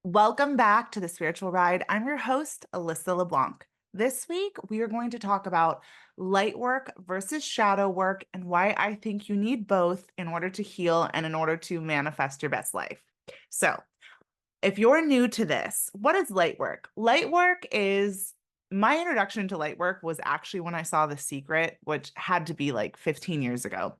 Welcome back to the Spiritual Ride. I'm your host, Alyssa LeBlanc. This week, we are going to talk about light work versus shadow work and why I think you need both in order to heal and in order to manifest your best life. So, if you're new to this, what is light work? Light work is my introduction to light work was actually when I saw The Secret, which had to be like 15 years ago.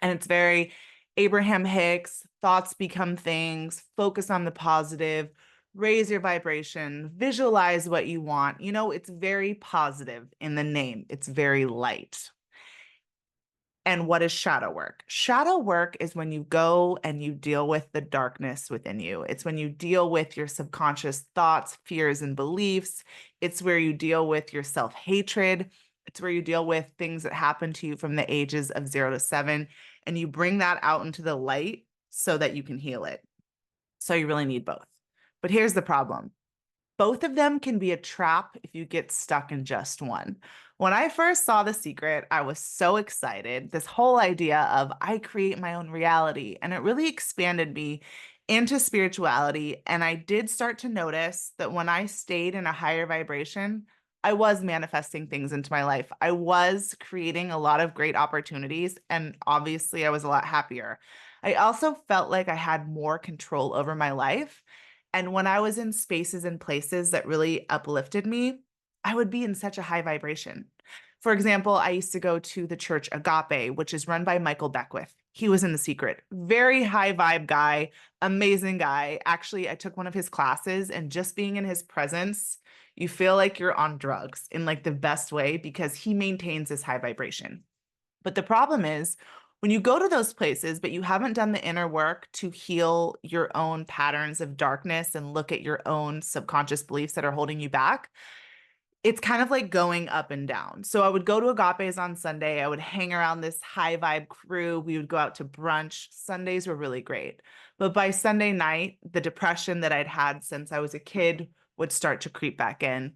And it's very Abraham Hicks, thoughts become things, focus on the positive, raise your vibration, visualize what you want. It's very positive in the name, it's very light. And what is shadow work? Shadow work is when you go and you deal with the darkness within you. It's when you deal with your subconscious thoughts, fears, and beliefs. It's where you deal with your self hatred. It's where you deal with things that happen to you from the ages of 0 to 7, and you bring that out into the light so that you can heal it. So you really need both. But here's the problem. Both of them can be a trap if you get stuck in just one. When I first saw The Secret, I was so excited. This whole idea of I create my own reality, and it really expanded me into spirituality. And I did start to notice that when I stayed in a higher vibration, I was manifesting things into my life. I was creating a lot of great opportunities, and obviously, I was a lot happier. I also felt like I had more control over my life. And when I was in spaces and places that really uplifted me, I would be in such a high vibration. For example, I used to go to the church Agape, which is run by Michael Beckwith. He was in The Secret. Very high vibe guy, amazing guy. Actually, I took one of his classes, and just being in his presence, you feel like you're on drugs in like the best way because he maintains this high vibration. But the problem is when you go to those places, but you haven't done the inner work to heal your own patterns of darkness and look at your own subconscious beliefs that are holding you back, it's kind of like going up and down. So I would go to Agape's on Sunday. I would hang around this high vibe crew. We would go out to brunch. Sundays were really great. But by Sunday night, the depression that I'd had since I was a kid would start to creep back in.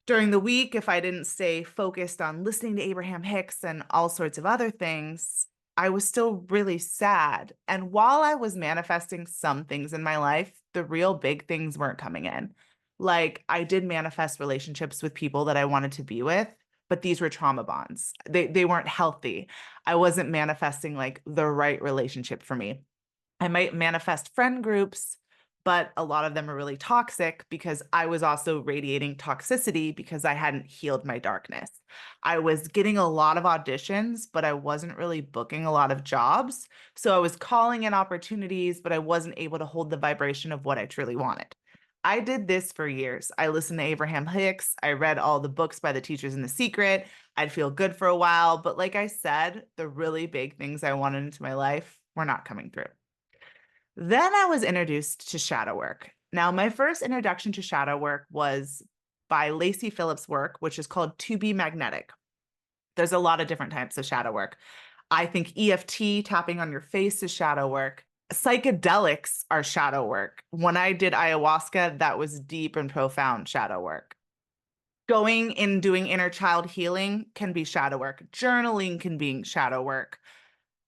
During the week, if I didn't stay focused on listening to Abraham Hicks and all sorts of other things, I was still really sad. And while I was manifesting some things in my life, the real big things weren't coming in. Like I did manifest relationships with people that I wanted to be with, but these were trauma bonds. They weren't healthy. I wasn't manifesting like the right relationship for me. I might manifest friend groups, but a lot of them are really toxic because I was also radiating toxicity because I hadn't healed my darkness. I was getting a lot of auditions, but I wasn't really booking a lot of jobs. So I was calling in opportunities, but I wasn't able to hold the vibration of what I truly wanted. I did this for years. I listened to Abraham Hicks. I read all the books by the teachers in The Secret. I'd feel good for a while. But like I said, the really big things I wanted into my life were not coming through. Then I was introduced to shadow work. Now, my first introduction to shadow work was by Lacy Phillips' work, which is called To Be Magnetic. There's a lot of different types of shadow work. I think EFT, tapping on your face, is shadow work. Psychedelics are shadow work. When I did ayahuasca, that was deep and profound shadow work. Going and doing inner child healing can be shadow work. Journaling can be shadow work.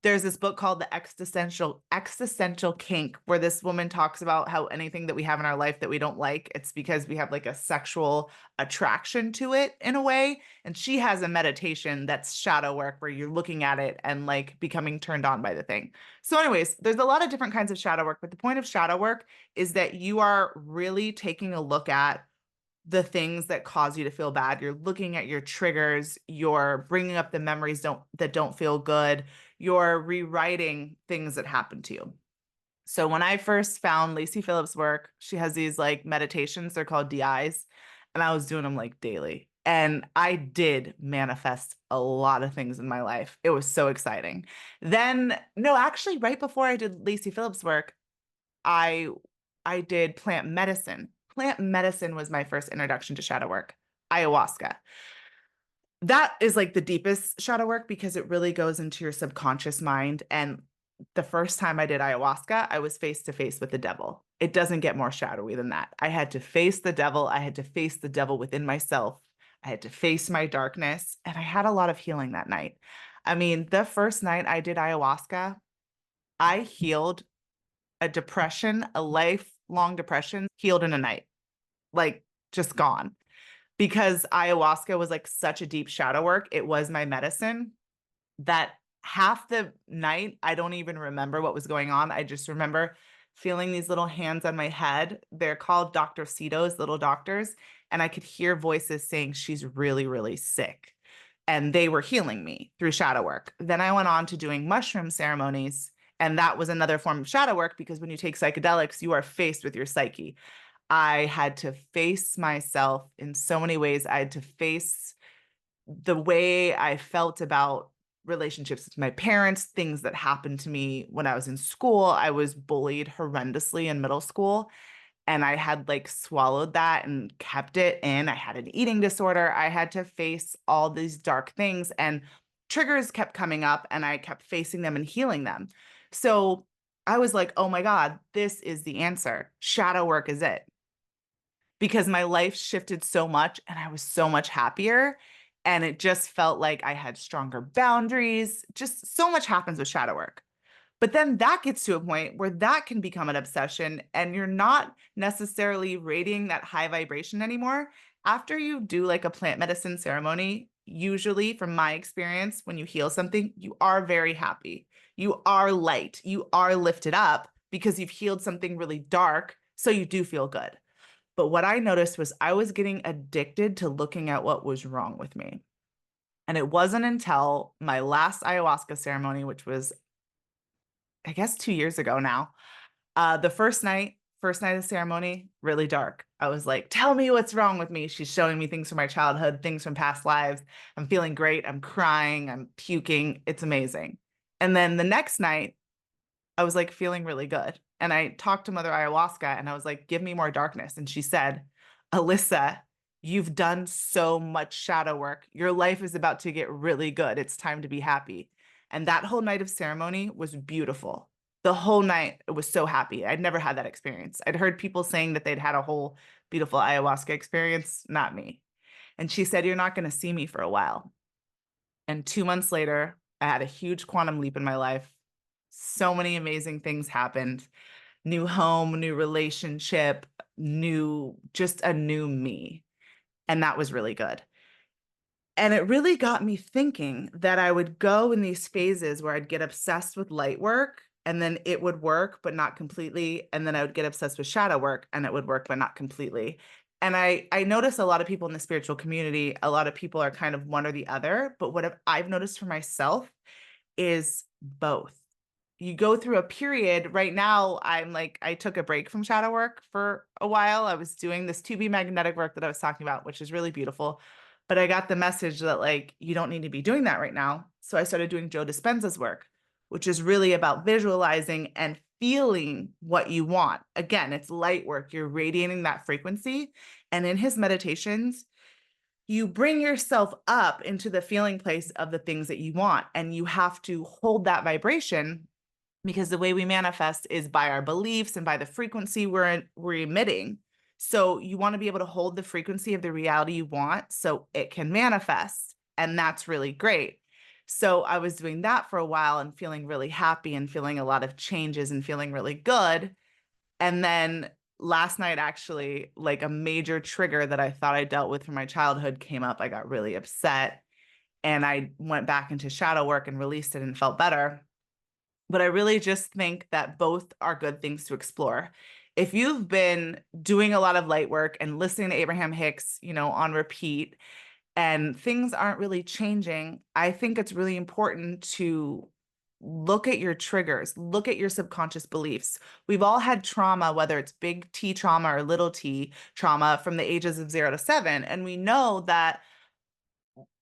There's this book called The Existential Kink, where this woman talks about how anything that we have in our life that we don't like, it's because we have like a sexual attraction to it in a way. And she has a meditation that's shadow work where you're looking at it and like becoming turned on by the thing. So, anyways, there's a lot of different kinds of shadow work, but the point of shadow work is that you are really taking a look at the things that cause you to feel bad. You're looking at your triggers, you're bringing up the memories that don't feel good, you're rewriting things that happened to you. So when I first found Lacy Phillips' work, she has these like meditations, they're called DIs, and I was doing them like daily. And I did manifest a lot of things in my life. It was so exciting. Then, no, actually, right before I did Lacy Phillips' work, I I did plant medicine. Plant medicine was my first introduction to shadow work, ayahuasca. That is like the deepest shadow work because it really goes into your subconscious mind. And the first time I did ayahuasca, I was face to face with the devil. It doesn't get more shadowy than that. I had to face the devil. I had to face the devil within myself. I had to face my darkness. And I had a lot of healing that night. I mean, the first night I did ayahuasca, I healed a depression, a life long depression healed in a night, like just gone. Because ayahuasca was like such a deep shadow work, it was my medicine that half the night, I don't even remember what was going on. I just remember feeling these little hands on my head. They're called Dr. Cito's little doctors. And I could hear voices saying, she's really, really sick. And they were healing me through shadow work. Then I went on to doing mushroom ceremonies. And that was another form of shadow work because when you take psychedelics, you are faced with your psyche. I had to face myself in so many ways. I had to face the way I felt about relationships with my parents, things that happened to me when I was in school. I was bullied horrendously in middle school, and I had like swallowed that and kept it in. I had an eating disorder. I had to face all these dark things, and triggers kept coming up, and I kept facing them and healing them. So I was like, oh my God, this is the answer. Shadow work is it, because my life shifted so much and I was so much happier. And it just felt like I had stronger boundaries. Just so much happens with shadow work. But then that gets to a point where that can become an obsession and you're not necessarily radiating that high vibration anymore. After you do like a plant medicine ceremony, usually from my experience, when you heal something, you are very happy. You are light. You are lifted up because you've healed something really dark. So you do feel good. But what I noticed was I was getting addicted to looking at what was wrong with me. And it wasn't until my last ayahuasca ceremony, which was, I guess, 2 years ago now. The first night of the ceremony, really dark. I was like, tell me what's wrong with me. She's showing me things from my childhood, things from past lives. I'm feeling great. I'm crying. I'm puking. It's amazing. And then the next night, I was like feeling really good. And I talked to Mother Ayahuasca and I was like, give me more darkness. And she said, Alyssa, you've done so much shadow work. Your life is about to get really good. It's time to be happy. And that whole night of ceremony was beautiful. The whole night, it was so happy. I'd never had that experience. I'd heard people saying that they'd had a whole beautiful ayahuasca experience, not me. And she said, you're not going to see me for a while. And 2 months later, I had a huge quantum leap in my life. So many amazing things happened. New home, new relationship, just a new me. And that was really good. And it really got me thinking that I would go in these phases where I'd get obsessed with light work and then it would work, but not completely. And then I would get obsessed with shadow work and it would work, but not completely. And I notice a lot of people in the spiritual community, a lot of people are kind of one or the other. But what I've noticed for myself is both. You go through a period right now. I'm like, I took a break from shadow work for a while. I was doing this 2B magnetic work that I was talking about, which is really beautiful. But I got the message that like, you don't need to be doing that right now. So I started doing Joe Dispenza's work, which is really about visualizing and feeling what you want. Again, it's light work. You're radiating that frequency. And in his meditations, you bring yourself up into the feeling place of the things that you want. And you have to hold that vibration because the way we manifest is by our beliefs and by the frequency we're emitting. So you want to be able to hold the frequency of the reality you want so it can manifest. And that's really great. So I was doing that for a while and feeling really happy and feeling a lot of changes and feeling really good. And then last night, actually, like a major trigger that I thought I dealt with from my childhood came up. I got really upset and I went back into shadow work and released it and felt better. But I really just think that both are good things to explore. If you've been doing a lot of light work and listening to Abraham Hicks, on repeat, and things aren't really changing, I think it's really important to look at your triggers, look at your subconscious beliefs. We've all had trauma, whether it's big T trauma or little t trauma from the ages of 0 to 7. And we know that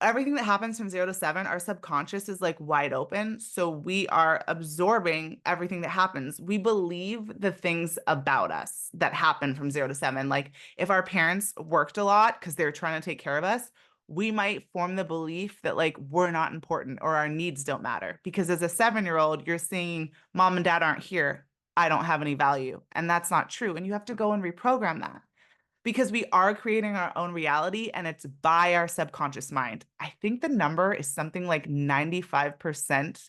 everything that happens from 0 to 7, our subconscious is like wide open. So we are absorbing everything that happens. We believe the things about us that happen from 0 to 7. Like if our parents worked a lot because they're trying to take care of us, we might form the belief that like we're not important or our needs don't matter. Because as a 7-year-old, you're seeing mom and dad aren't here. I don't have any value. And that's not true. And you have to go and reprogram that because we are creating our own reality and it's by our subconscious mind. I think the number is something like 95%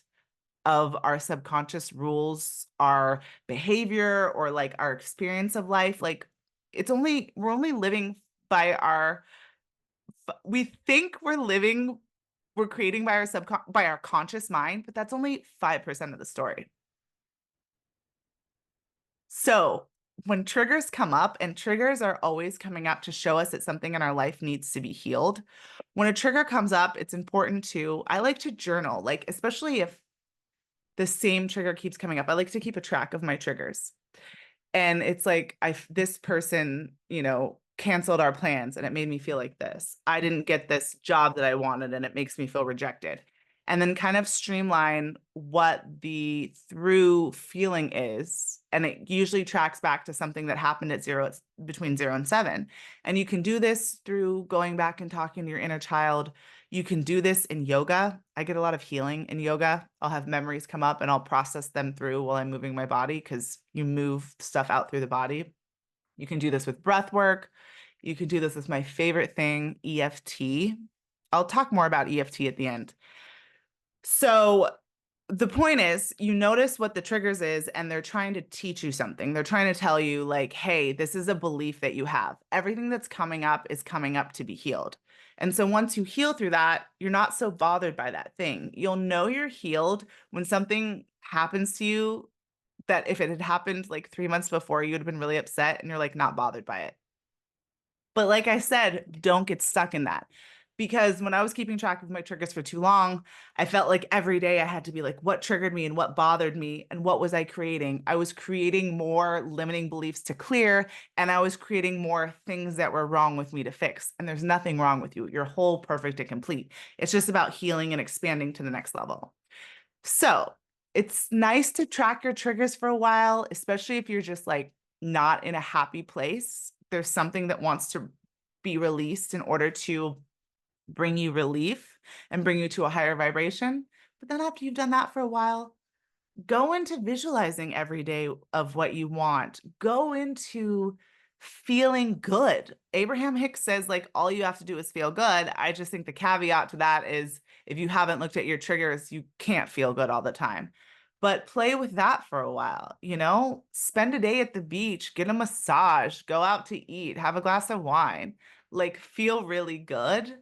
of our subconscious rules our behavior or like our experience of life. Like we're only living by we think we're creating by by our conscious mind, but that's only 5% of the story. So when triggers come up, and triggers are always coming up to show us that something in our life needs to be healed. When a trigger comes up, it's important I like to journal, like, especially if the same trigger keeps coming up. I like to keep a track of my triggers. And it's like, this person, canceled our plans and it made me feel like this. I didn't get this job that I wanted and it makes me feel rejected. And then kind of streamline what the through feeling is. And it usually tracks back to something that happened between 0 and 7. And you can do this through going back and talking to your inner child. You can do this in yoga. I get a lot of healing in yoga. I'll have memories come up and I'll process them through while I'm moving my body, because you move stuff out through the body. You can do this with breath work. You can do this with my favorite thing, EFT. I'll talk more about EFT at the end. So the point is, you notice what the triggers is, and they're trying to teach you something. They're trying to tell you, like, hey, this is a belief that you have. Everything that's coming up is coming up to be healed. And so once you heal through that, you're not so bothered by that thing. You'll know you're healed when something happens to you that if it had happened like 3 months before, you would have been really upset, and you're like not bothered by it. But like I said, don't get stuck in that. Because when I was keeping track of my triggers for too long, I felt like every day I had to be like, what triggered me and what bothered me and what was I creating? I was creating more limiting beliefs to clear, and I was creating more things that were wrong with me to fix. And there's nothing wrong with you. You're whole, perfect, and complete. It's just about healing and expanding to the next level. So it's nice to track your triggers for a while, especially if you're just like not in a happy place. There's something that wants to be released in order to bring you relief and bring you to a higher vibration. But then after you've done that for a while, go into visualizing every day of what you want. Go into feeling good. Abraham Hicks says, like, all you have to do is feel good. I just think the caveat to that is, if you haven't looked at your triggers, you can't feel good all the time. But play with that for a while, spend a day at the beach, get a massage, go out to eat, have a glass of wine, like feel really good.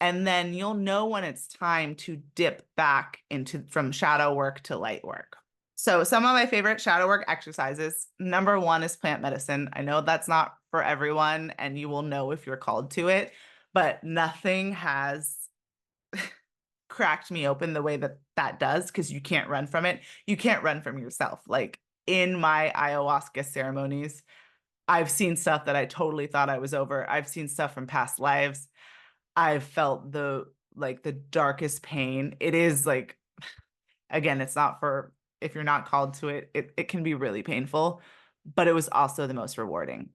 And then you'll know when it's time to dip back from shadow work to light work. So some of my favorite shadow work exercises, number 1 is plant medicine. I know that's not for everyone, and you will know if you're called to it, but nothing has cracked me open the way that does, because you can't run from it. You can't run from yourself. Like in my ayahuasca ceremonies, I've seen stuff that I totally thought I was over. I've seen stuff from past lives. I've felt the darkest pain. It is like, again, it's not for, if you're not called to it, it can be really painful, but it was also the most rewarding.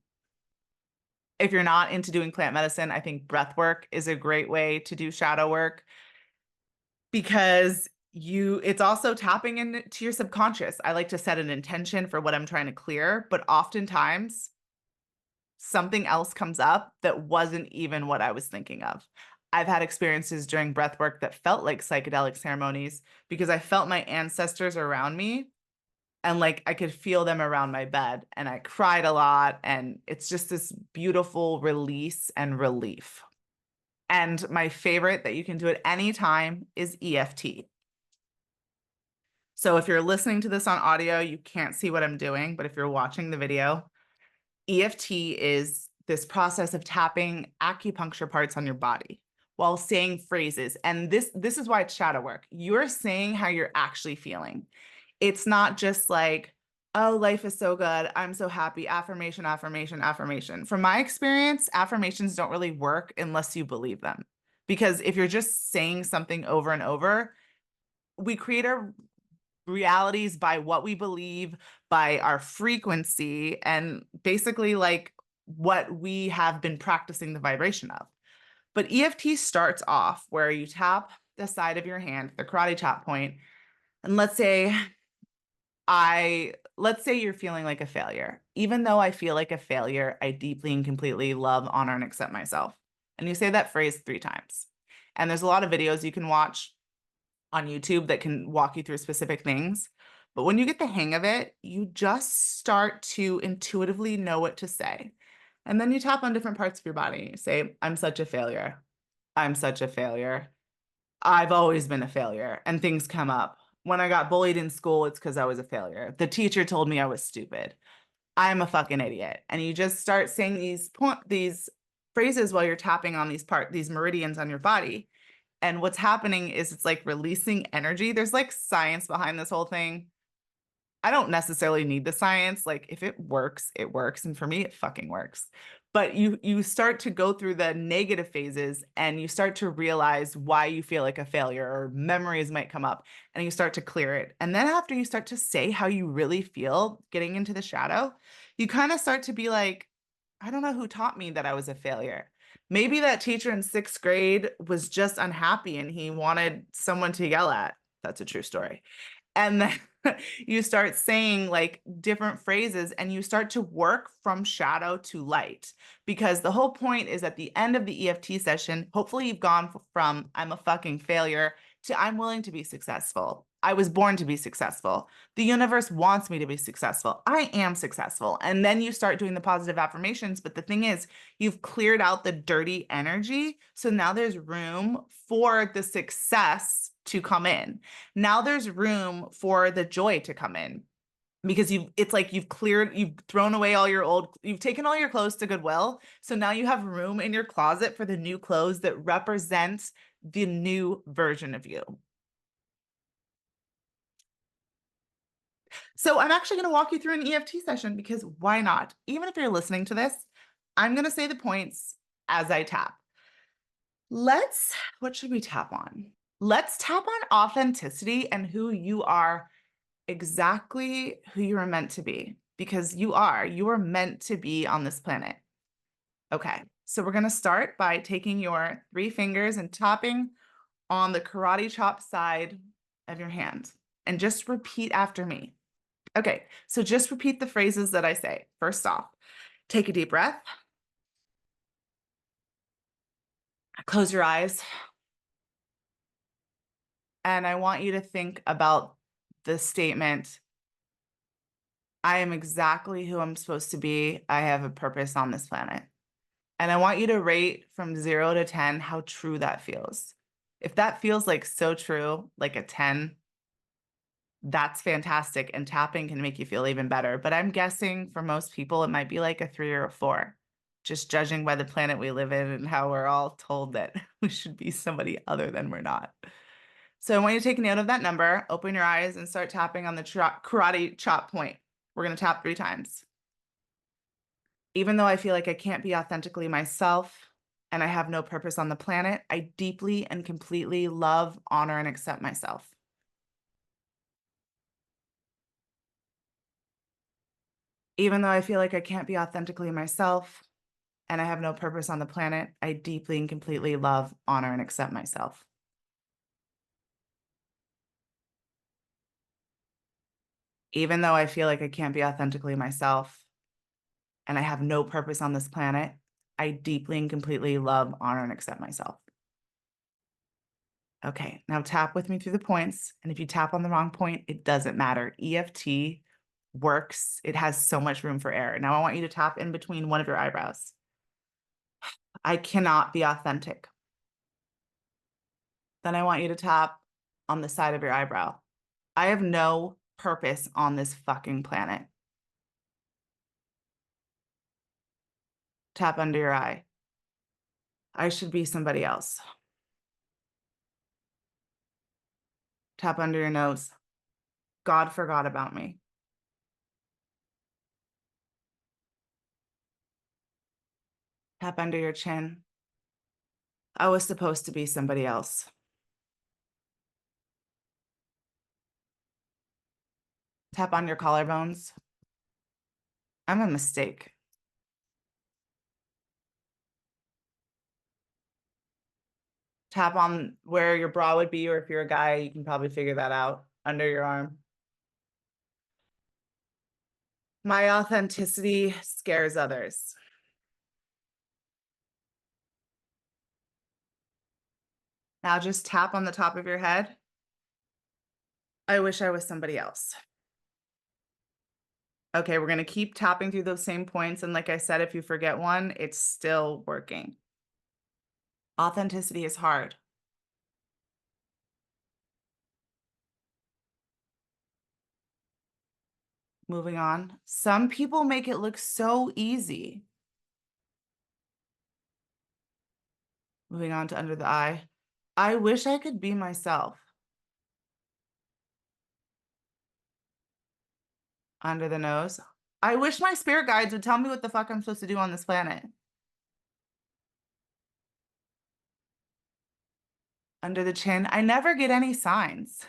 If you're not into doing plant medicine, I think breath work is a great way to do shadow work, because it's also tapping into your subconscious. I like to set an intention for what I'm trying to clear, but oftentimes something else comes up that wasn't even what I was thinking of. I've had experiences during breath work that felt like psychedelic ceremonies, because I felt my ancestors around me, and like I could feel them around my bed, and I cried a lot, and it's just this beautiful release and relief. And my favorite that you can do at any time is EFT. So if you're listening to this on audio, you can't see what I'm doing, but if you're watching the video, EFT is this process of tapping acupuncture parts on your body while saying phrases. And this is why it's shadow work. You're saying how you're actually feeling. It's not just like, oh, life is so good, I'm so happy, affirmation, affirmation, affirmation. From my experience, affirmations don't really work unless you believe them. Because if you're just saying something over and over, we create our realities by what we believe, by our frequency, and basically like what we have been practicing the vibration of. But EFT starts off where you tap the side of your hand, the karate chop point, and let's say you're feeling like a failure. Even though I feel like a failure, I deeply and completely love, honor, and accept myself. And you say that phrase 3 times. And there's a lot of videos you can watch on YouTube that can walk you through specific things. But when you get the hang of it, you just start to intuitively know what to say. And then you tap on different parts of your body. You say, I'm such a failure. I'm such a failure. I've always been a failure. And things come up. When I got bullied in school, it's because I was a failure. The teacher told me I was stupid. I'm a fucking idiot. And you just start saying these phrases while you're tapping on these meridians on your body. And what's happening is it's like releasing energy. There's like science behind this whole thing. I don't necessarily need the science. Like if it works, it works. And for me, it fucking works. But you start to go through the negative phases and you start to realize why you feel like a failure or memories might come up and you start to clear it. And then after you start to say how you really feel getting into the shadow, you kind of start to be like, I don't know who taught me that I was a failure. Maybe that teacher in sixth grade was just unhappy and he wanted someone to yell at. That's a true story. And then you start saying like different phrases and you start to work from shadow to light. Because the whole point is at the end of the EFT session, hopefully you've gone from I'm a fucking failure to I'm willing to be successful. I was born to be successful. The universe wants me to be successful. I am successful. And then you start doing the positive affirmations. But the thing is, you've cleared out the dirty energy. So now there's room for the success to come in. Now there's room for the joy to come in because it's like you've thrown away you've taken all your clothes to Goodwill. So now you have room in your closet for the new clothes that represent the new version of you. So I'm actually going to walk you through an EFT session because why not? Even if you're listening to this, I'm going to say the points as I tap. What should we tap on? Let's tap on authenticity and who you are, exactly who you are meant to be, because you are meant to be on this planet. Okay, so we're going to start by taking your 3 fingers and tapping on the karate chop side of your hand and just repeat after me. Okay, so just repeat the phrases that I say. First off, take a deep breath. Close your eyes. And I want you to think about the statement, I am exactly who I'm supposed to be. I have a purpose on this planet. And I want you to rate from 0 to 10 how true that feels. If that feels like so true, like a 10, that's fantastic. And tapping can make you feel even better. But I'm guessing for most people, it might be like a 3 or a 4, just judging by the planet we live in and how we're all told that we should be somebody other than we're not. So I want you to take note of that number, open your eyes, and start tapping on the karate chop point. We're going to tap 3 times. Even though I feel like I can't be authentically myself and I have no purpose on the planet, I deeply and completely love, honor, and accept myself. Even though I feel like I can't be authentically myself and I have no purpose on the planet, I deeply and completely love, honor, and accept myself. Even though I feel like I can't be authentically myself and I have no purpose on this planet, I deeply and completely love, honor, and accept myself. Okay, now tap with me through the points. And if you tap on the wrong point, it doesn't matter. EFT works. It has so much room for error. Now I want you to tap in between one of your eyebrows. I cannot be authentic. Then I want you to tap on the side of your eyebrow. I have no purpose on this fucking planet. Tap under your eye. I should be somebody else. Tap under your nose. God forgot about me. Tap under your chin. I was supposed to be somebody else. Tap on your collarbones. I'm a mistake. Tap on where your bra would be, or if you're a guy, you can probably figure that out, under your arm. My authenticity scares others. Now just tap on the top of your head I wish I was somebody else. Okay, we're going to keep tapping through those same points. And like I said, if you forget one, it's still working. Authenticity is hard. Moving on. Some people make it look so easy. Moving on to under the eye. I wish I could be myself. Under the nose. I wish my spirit guides would tell me what the fuck I'm supposed to do on this planet. Under the chin. I never get any signs.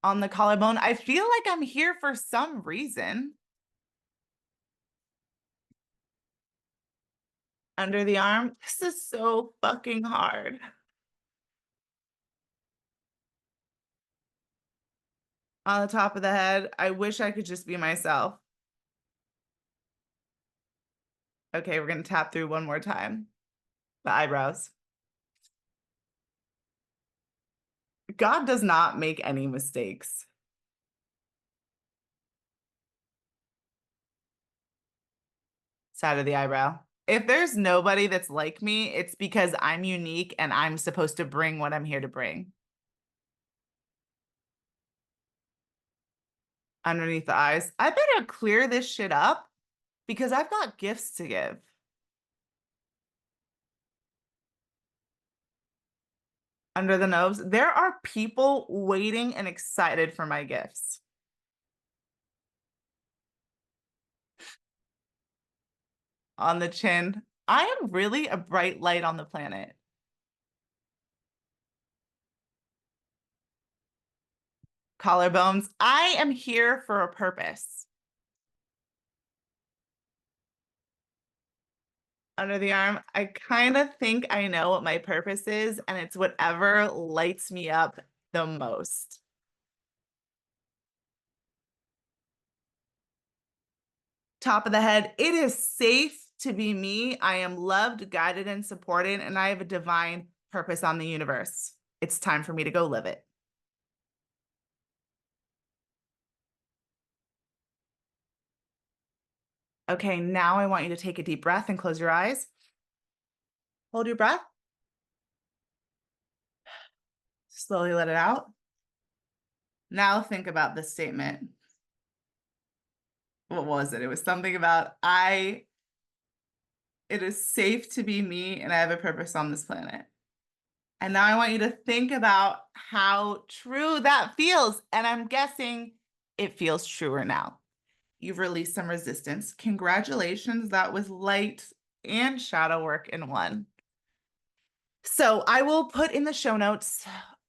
On the collarbone. I feel like I'm here for some reason. Under the arm. This is so fucking hard. On the top of the head. I wish I could just be myself. Okay, we're going to tap through one more time. The eyebrows. God does not make any mistakes. Side of the eyebrow. If there's nobody that's like me, it's because I'm unique and I'm supposed to bring what I'm here to bring. Underneath the eyes. I better clear this shit up because I've got gifts to give. Under the nose. There are people waiting and excited for my gifts. On the chin. I am really a bright light on the planet. Collarbones. I am here for a purpose. Under the arm. I kind of think I know what my purpose is, and it's whatever lights me up the most. Top of the head. It is safe to be me. I am loved, guided, and supported, and I have a divine purpose on the universe. It's time for me to go live it. Okay, now I want you to take a deep breath and close your eyes. Hold your breath. Slowly let it out. Now think about this statement. What was it? It was something about it is safe to be me and I have a purpose on this planet. And now I want you to think about how true that feels. And I'm guessing it feels truer now. You've released some resistance. Congratulations. That was light and shadow work in one. So I will put in the show notes.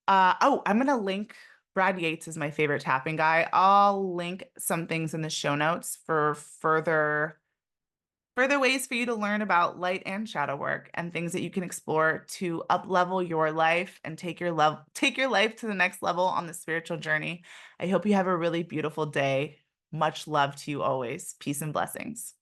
I'm going to link. Brad Yates is my favorite tapping guy. I'll link some things in the show notes for further ways for you to learn about light and shadow work and things that you can explore to up-level your life and take your life to the next level on the spiritual journey. I hope you have a really beautiful day. Much love to you always. Peace and blessings.